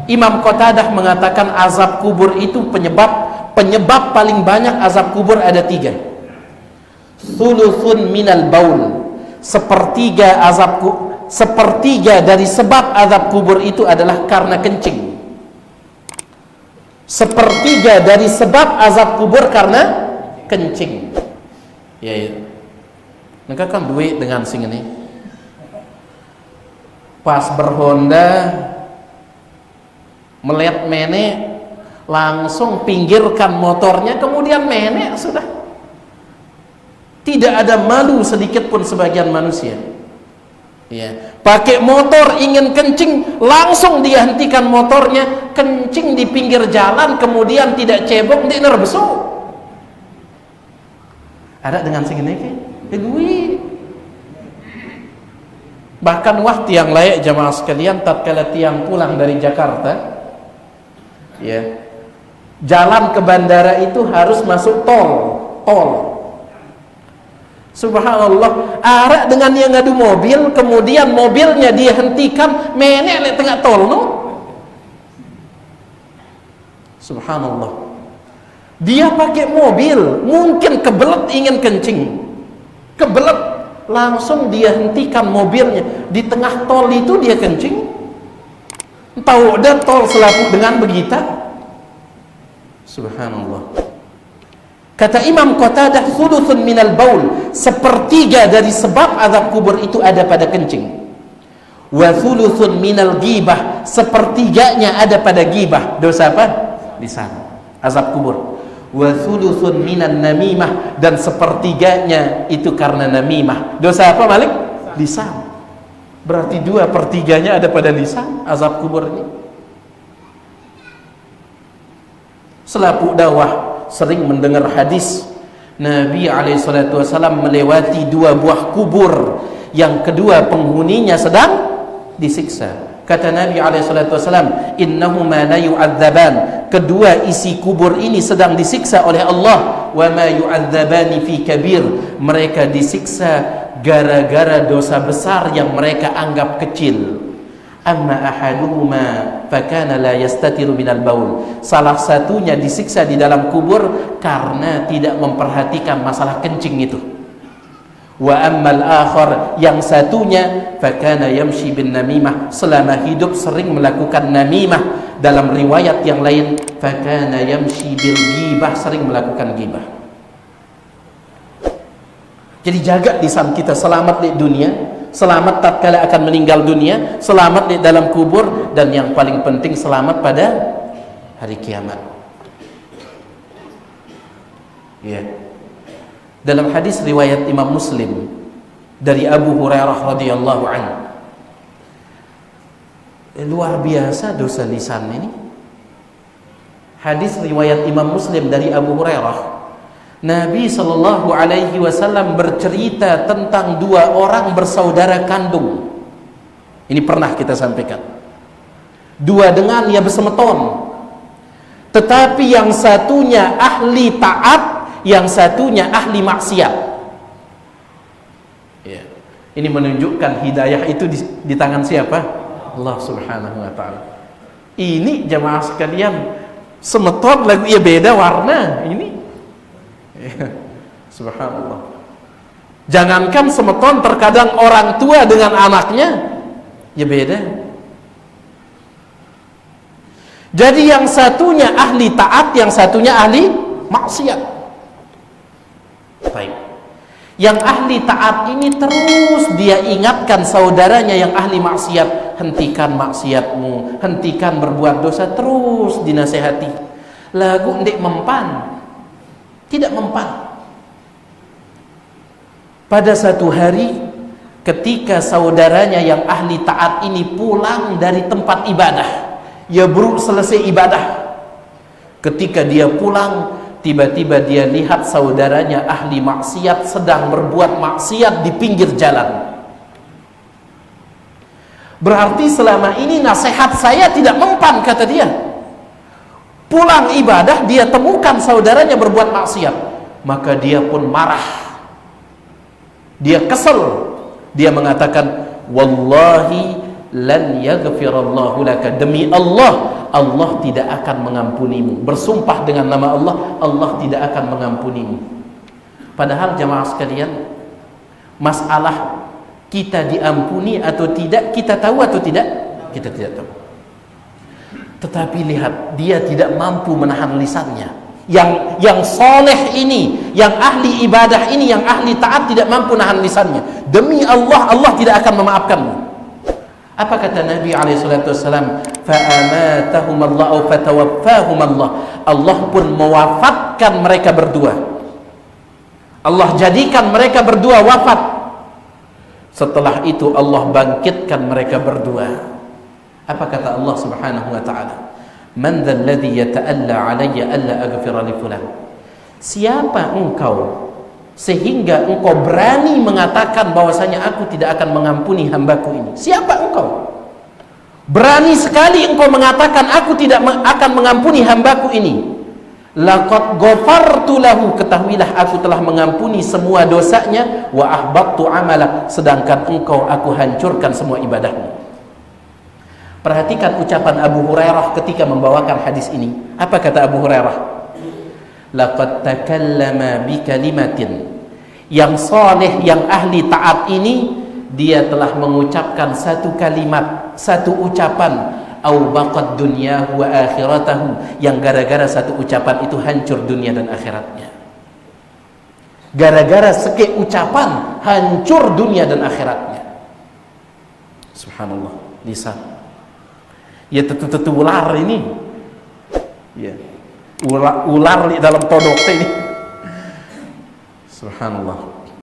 Imam Qatadah mengatakan azab kubur itu penyebab paling banyak azab kubur ada 3. Thuluthun minal baul, sepertiga dari sebab azab kubur itu adalah karena kencing. Sepertiga dari sebab azab kubur karena kencing. Ya, ya. Mereka kan duit dengan sing ini. Pas berhonda melihat menek, langsung pinggirkan motornya, kemudian menek sudah. Tidak ada malu sedikit pun sebagian manusia. Ya, pakai motor ingin kencing, langsung dia hentikan motornya, kencing di pinggir jalan, kemudian tidak cebok, tidak nerbesu. Ada dengan segini ke? Duit. Bahkan waktu yang layak jamaah sekalian, tatkala tiang pulang dari Jakarta, ya, jalan ke bandara itu harus masuk tol. Subhanallah, arak dengan yang ngadu mobil, kemudian mobilnya dia hentikan, menek lek tengah tol no. Subhanallah, dia pakai mobil, mungkin kebelet ingin kencing, kebelet, langsung dia hentikan mobilnya di tengah tol itu, dia kencing. Tahu dan tol selaput dengan begitu. Subhanallah. Kata Imam Qatadah, thuluthun minal baul, sepertiga dari sebab azab kubur itu ada pada kencing. Wa thuluthun minal ghibah, sepertiganya ada pada ghibah. Dosa apa? Lisan, azab kubur. Wa thuluthun minan namimah, dan sepertiganya itu karena namimah. Dosa apa Malik? Lisan. Berarti 2/3 ada pada lisan, azab kubur ini. Selaku dakwah sering mendengar hadis Nabi SAW melewati 2 buah kubur, yang kedua penghuninya sedang disiksa. Kata Nabi SAW, innahuma la yu'adzaban, kedua isi kubur ini sedang disiksa oleh Allah. Wa ma yu'adzabani fi kabir, mereka disiksa gara-gara dosa besar yang mereka anggap kecil. Amma ahaduhuma fakana la yastatiru minal baul, salah satunya disiksa di dalam kubur karena tidak memperhatikan masalah kencing itu. Wa ammal akhar, yang satunya fakana yamshi bin namimah, selama hidup sering melakukan namimah. Dalam riwayat yang lain fakana yamshi bil ghibah, sering melakukan ghibah. Jadi jaga lisan kita, selamat di dunia, selamat tatkala akan meninggal dunia, selamat di dalam kubur, dan yang paling penting selamat pada hari kiamat. Ya. Dalam hadis riwayat Imam Muslim dari Abu Hurairah radhiyallahu anhu, luar biasa dosa lisan ini. Hadis riwayat Imam Muslim dari Abu Hurairah, Nabi sallallahu alaihi wasallam bercerita tentang 2 orang bersaudara kandung. Ini pernah kita sampaikan. 2 dengan ya bersemeton. Tetapi yang satunya ahli taat, yang satunya ahli maksiat. Ya. Ini menunjukkan hidayah itu di tangan siapa? Allah Subhanahu wa taala. Ini jamaah sekalian, semeton lagu ya beda warna ini. Subhanallah. Jangankan semeton, terkadang orang tua dengan anaknya ya beda. Jadi yang satunya ahli taat, yang satunya ahli maksiat. Baik. Yang ahli taat ini terus dia ingatkan saudaranya yang ahli maksiat, hentikan maksiatmu, hentikan berbuat dosa, terus dinasehati. Lagu ndik mempan, tidak mempan. Pada satu hari ketika saudaranya yang ahli taat ini pulang dari tempat ibadah, ya baru selesai ibadah, ketika dia pulang, tiba-tiba dia lihat saudaranya ahli maksiat sedang berbuat maksiat di pinggir jalan. Berarti selama ini nasihat saya tidak mempan, kata dia. Pulang ibadah dia temukan saudaranya berbuat maksiat, maka dia pun marah, dia kesel, dia mengatakan, wallahi lan yaghfirallahu laka, demi Allah, Allah tidak akan mengampunimu. Bersumpah dengan nama Allah, Allah tidak akan mengampunimu. Padahal jamaah sekalian, masalah kita diampuni atau tidak, kita tahu atau tidak? Kita tidak tahu. Tetapi lihat, dia tidak mampu menahan lisannya. Yang soleh ini, yang ahli ibadah ini, yang ahli taat tidak mampu nahan lisannya. Demi Allah, Allah tidak akan memaafkanmu. Apa kata Nabi SAW? Fa'amatahum Allah atau fatawaffahum Allah. Allah pun mewafatkan mereka berdua. Allah jadikan mereka berdua wafat. Setelah itu Allah bangkitkan mereka berdua. Apa kata Allah Subhanahu wa ta'ala? Man dzal ladzi yata'alla 'alayya alla aghfira li fulan. Siapa engkau sehingga engkau berani mengatakan bahwasanya aku tidak akan mengampuni hambaku ini? Siapa engkau? Berani sekali engkau mengatakan aku tidak akan mengampuni hambaku ini. Laqad ghafartu lahu, ketahuilah aku telah mengampuni semua dosanya, wa ahbattu 'amalak, sedangkan engkau aku hancurkan semua ibadahmu. Perhatikan ucapan Abu Hurairah ketika membawakan hadis ini. Apa kata Abu Hurairah? Laqad takallama bi kalimatin. Yang saleh, yang ahli taat ini, dia telah mengucapkan satu kalimat, satu ucapan, au baqad dunyahu wa akhiratahu, yang gara-gara satu ucapan itu hancur dunia dan akhiratnya. Gara-gara sekek ucapan hancur dunia dan akhiratnya. Subhanallah, lisan. Ya tentu ular ini, ya ular di dalam todok ini. Subhanallah.